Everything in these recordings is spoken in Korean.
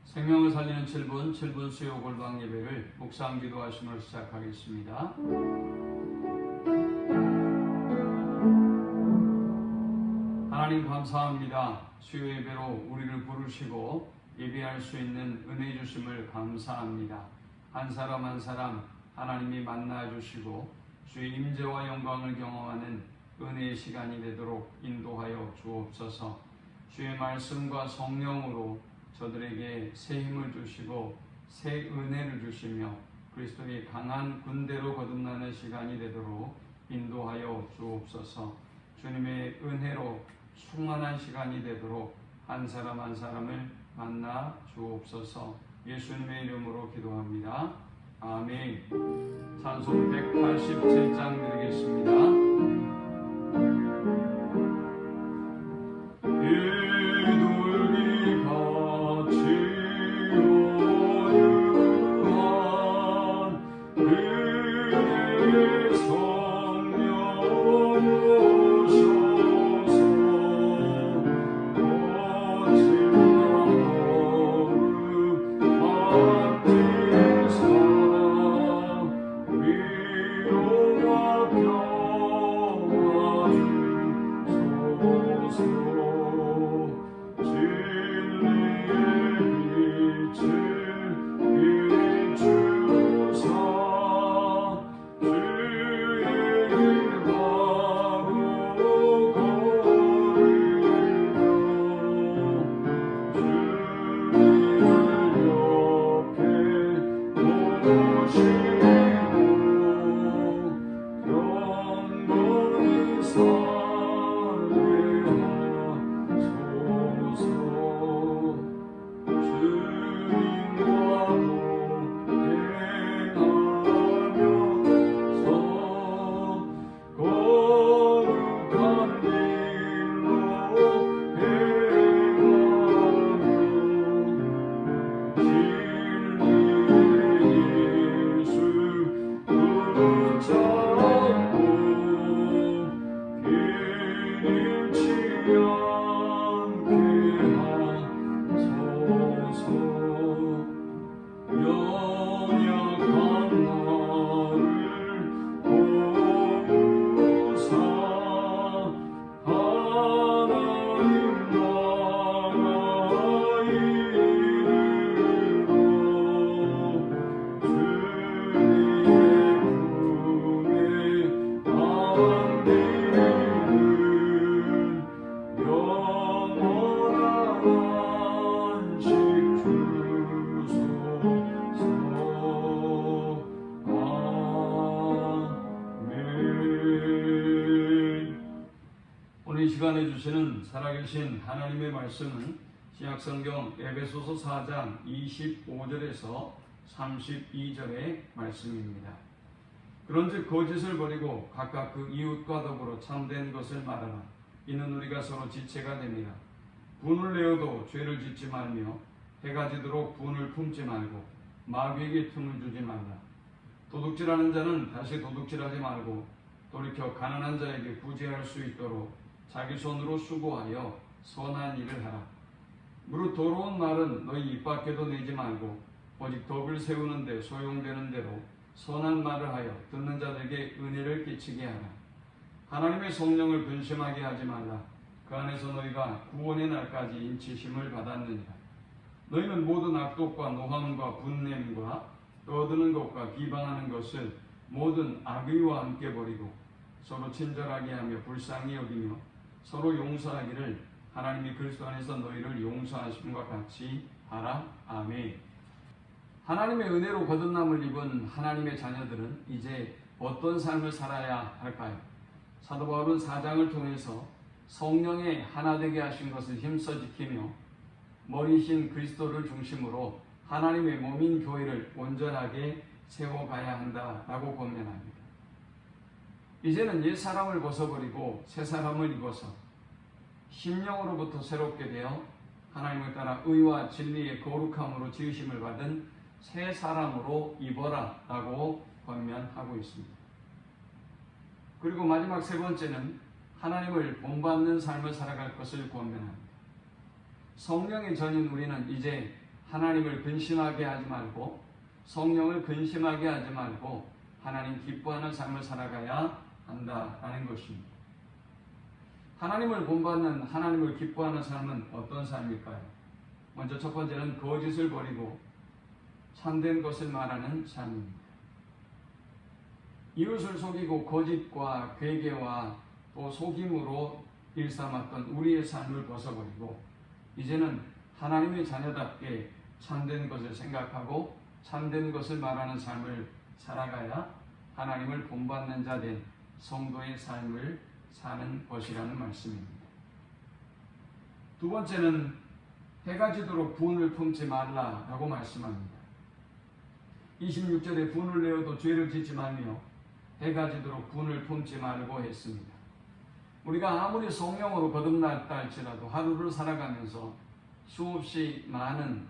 생명을 살리는 7분 수요 골방 예배를 묵상 기도하심으로 시작하겠습니다. 하나님 감사합니다. 수요 예배로 우리를 부르시고 예배할 수 있는 은혜 주심을 감사합니다. 한 사람 한 사람 하나님이 만나 주시고 주의 임재와 영광을 경험하는 은혜의 시간이 되도록 인도하여 주옵소서. 주의 말씀과 성령으로 저들에게 새 힘을 주시고 새 은혜를 주시며 그리스도의 강한 군대로 거듭나는 시간이 되도록 인도하여 주옵소서. 주님의 은혜로 충만한 시간이 되도록 한 사람 한 사람을 만나 주옵소서. 예수님의 이름으로 기도합니다. 아멘. 찬송 187장 드리겠습니다. 이 시간에 주시는 살아계신 하나님의 말씀은 신약성경 에베소서 4장 25절에서 32절의 말씀입니다. 그런즉 거짓을 버리고 각각 그 이웃과 더불어 참된 것을 말하라. 이는 우리가 서로 지체가 됩니다. 분을 내어도 죄를 짓지 말며 해가 지도록 분을 품지 말고 마귀에게 틈을 주지 말라. 도둑질하는 자는 다시 도둑질하지 말고 돌이켜 가난한 자에게 구제할 수 있도록 자기 손으로 수고하여 선한 일을 하라. 무릇 더러운 말은 너희 입 밖에도 내지 말고 오직 덕을 세우는 데 소용되는 대로 선한 말을 하여 듣는 자들에게 은혜를 끼치게 하라. 하나님의 성령을 근심하게 하지 말라. 그 안에서 너희가 구원의 날까지 인치심을 받았느니라. 너희는 모든 악독과 노함과 분냄과 떠드는 것과 비방하는 것을 모든 악의와 함께 버리고 서로 친절하게 하며 불쌍히 여기며 서로 용서하기를 하나님이 그리스도 안에서 너희를 용서하심과 같이 하라. 아멘. 하나님의 은혜로 거듭남을 입은 하나님의 자녀들은 이제 어떤 삶을 살아야 할까요? 사도 바울은 4장을 통해서 성령의 하나 되게 하신 것을 힘써 지키며 머리신 그리스도를 중심으로 하나님의 몸인 교회를 온전하게 세워가야 한다라고 권면합니다. 이제는 옛 사람을 벗어버리고 새 사람을 입어서 심령으로부터 새롭게 되어 하나님을 따라 의와 진리의 거룩함으로 지으심을 받은 새 사람으로 입어라 라고 권면하고 있습니다. 그리고 마지막 세 번째는 하나님을 본받는 삶을 살아갈 것을 권면합니다. 성령의 전인 우리는 이제 하나님을 근심하게 하지 말고 성령을 근심하게 하지 말고 하나님 기뻐하는 삶을 살아가야 한다라는 것입니다. 하나님을 본받는 하나님을 기뻐하는 삶은 어떤 삶일까요? 먼저 첫 번째는 거짓을 버리고 참된 것을 말하는 삶입니다. 이웃을 속이고 거짓과 괴계와 또 속임으로 일삼았던 우리의 삶을 벗어버리고 이제는 하나님의 자녀답게 참된 것을 생각하고 참된 것을 말하는 삶을 살아가야 하나님을 본받는 자 된 성도의 삶을 사는 것이라는 말씀입니다. 두 번째는 해가 지도록 분을 품지 말라라고 말씀합니다. 26절에 분을 내어도 죄를 짓지 말며 해가 지도록 분을 품지 말고 했습니다. 우리가 아무리 성령으로 거듭났다 할지라도 하루를 살아가면서 수없이 많은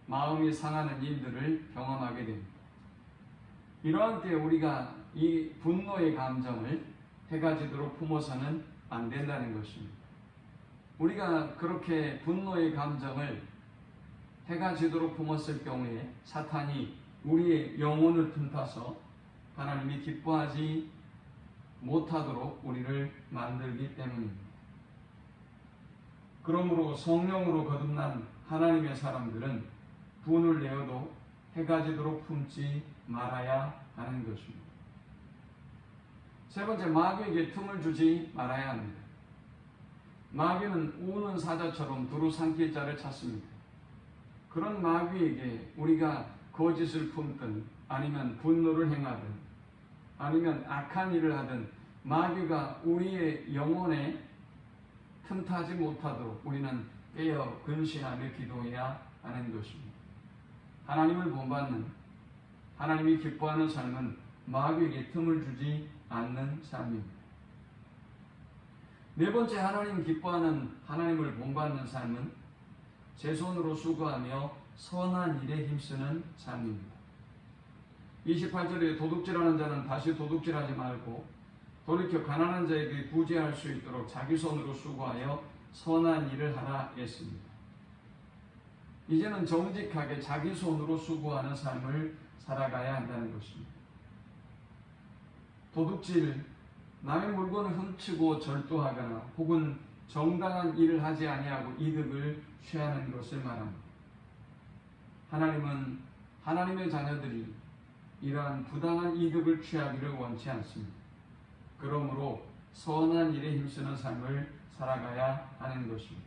마음이 상하는 일들을 경험하게 됩니다. 이러한 때 우리가 이 분노의 감정을 해가 지도록 품어서는 안 된다는 것입니다. 우리가 그렇게 분노의 감정을 해가 지도록 품었을 경우에 사탄이 우리의 영혼을 틈타서 하나님이 기뻐하지 못하도록 우리를 만들기 때문입니다. 그러므로 성령으로 거듭난 하나님의 사람들은 분을 내어도 해가 지도록 품지 말아야 하는 것입니다. 세 번째, 마귀에게 틈을 주지 말아야 합니다. 마귀는 우는 사자처럼 두루 삼킬 자를 찾습니다. 그런 마귀에게 우리가 거짓을 품든 아니면 분노를 행하든 아니면 악한 일을 하든 마귀가 우리의 영혼에 틈타지 못하도록 우리는 깨어 근신하며 기도해야 하는 것입니다. 하나님을 본받는 하나님이 기뻐하는 삶은 마귀에게 틈을 주지 않는 삶입니다. 네 번째, 하나님 기뻐하는 하나님을 본받는 삶은 제 손으로 수고하며 선한 일에 힘쓰는 삶입니다. 28절에 도둑질하는 자는 다시 도둑질하지 말고 돌이켜 가난한 자에게 구제할 수 있도록 자기 손으로 수고하여 선한 일을 하라 했습니다. 이제는 정직하게 자기 손으로 수고하는 삶을 살아가야 한다는 것입니다. 도둑질, 남의 물건을 훔치고 절도하거나 혹은 정당한 일을 하지 아니하고 이득을 취하는 것을 말합니다. 하나님은 하나님의 자녀들이 이러한 부당한 이득을 취하기를 원치 않습니다. 그러므로 선한 일에 힘쓰는 삶을 살아가야 하는 것입니다.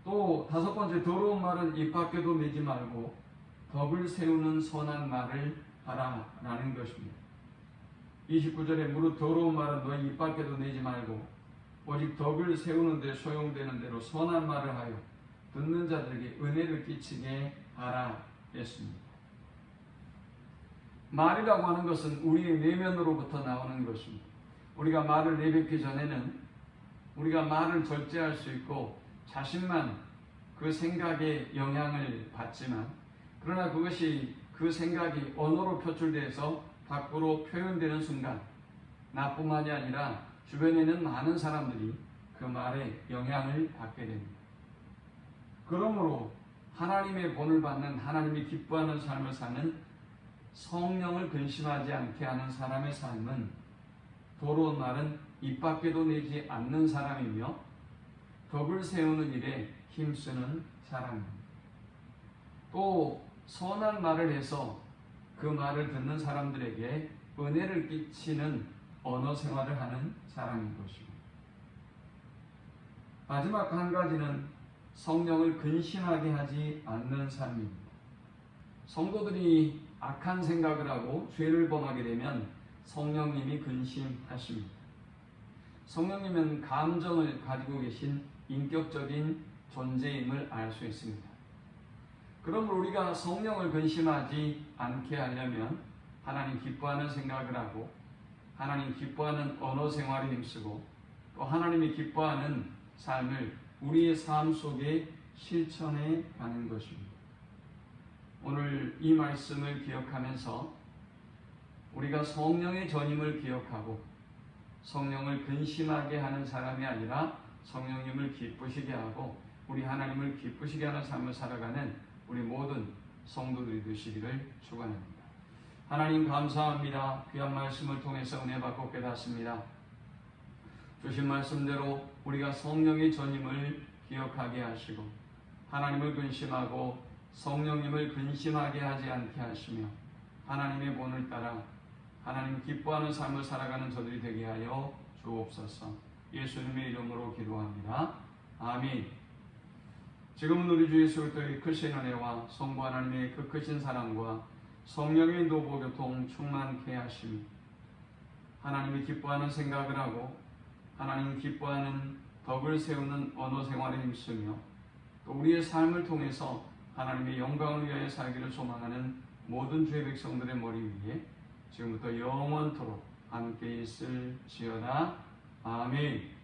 또 다섯 번째, 더러운 말은 입 밖에도 내지 말고 덕을 세우는 선한 말을 하라라는 것입니다. 29절에 무릇 더러운 말은 너희 입 밖에도 내지 말고 오직 덕을 세우는 데 소용되는 대로 선한 말을 하여 듣는 자들에게 은혜를 끼치게 하라 했습니다. 말이라고 하는 것은 우리의 내면으로부터 나오는 것입니다. 우리가 말을 내뱉기 전에는 우리가 말을 절제할 수 있고 자신만 그 생각에 영향을 받지만 그러나 그것이 그 생각이 언어로 표출돼서 밖으로 표현되는 순간 나뿐만이 아니라 주변에 있는 많은 사람들이 그 말에 영향을 받게 됩니다. 그러므로 하나님의 본을 받는 하나님이 기뻐하는 삶을 사는 성령을 근심하지 않게 하는 사람의 삶은 더러운 말은 입 밖에도 내지 않는 사람이며 덕을 세우는 일에 힘쓰는 사람입니다. 또 선한 말을 해서 그 말을 듣는 사람들에게 은혜를 끼치는 언어 생활을 하는 사람인 것입니다. 마지막 한 가지는 성령을 근심하게 하지 않는 삶입니다. 성도들이 악한 생각을 하고 죄를 범하게 되면 성령님이 근심하십니다. 성령님은 감정을 가지고 계신 인격적인 존재임을 알 수 있습니다. 그러므로 우리가 성령을 근심하지 않게 하려면 하나님 기뻐하는 생각을 하고 하나님 기뻐하는 언어 생활에 힘쓰고 또 하나님이 기뻐하는 삶을 우리의 삶 속에 실천해 가는 것입니다. 오늘 이 말씀을 기억하면서 우리가 성령의 전임을 기억하고 성령을 근심하게 하는 사람이 아니라 성령님을 기쁘시게 하고 우리 하나님을 기쁘시게 하는 삶을 살아가는 우리 모든 성도들이 되시기를 축원합니다. 하나님 감사합니다. 귀한 말씀을 통해서 은혜 받고 깨닫습니다. 주신 말씀대로 우리가 성령의 전임을 기억하게 하시고 하나님을 근심하고 성령님을 근심하게 하지 않게 하시며 하나님의 본을 따라 하나님 기뻐하는 삶을 살아가는 저들이 되게 하여 주옵소서. 예수님의 이름으로 기도합니다. 아멘. 지금은 우리 주 예수 그리스도의 크신 은혜와 성부 하나님의 그 크신 사랑과 성령의 노보 교통 충만케 하심이 하나님이 기뻐하는 생각을 하고 하나님 기뻐하는 덕을 세우는 언어 생활에 힘쓰며 또 우리의 삶을 통해서 하나님의 영광을 위하여 살기를 소망하는 모든 주의 백성들의 머리 위에 지금부터 영원토록 함께 있을지어다. 아멘.